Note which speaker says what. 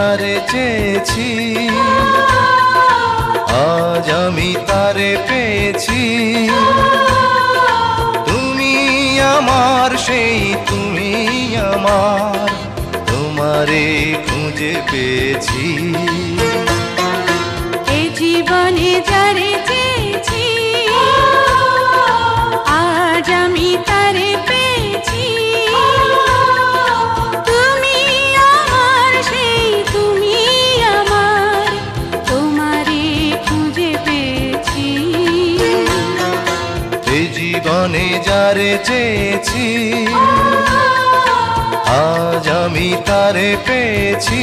Speaker 1: যারে চেয়েছি আজ আমি তারে পেয়েছি। তুমি আমার সেই তুমি আমার, তোমারে খুঁজে পেয়েছি।
Speaker 2: এ জীবনে যারে চেয়েছি আজ আমি তারে পেয়েছি। তুমি আমার সেই তুমি আমার, তোমারে খুঁজে পেয়েছি।
Speaker 1: এ জীবনে যারে চেয়েছি আজ আমি তারে পেয়েছি।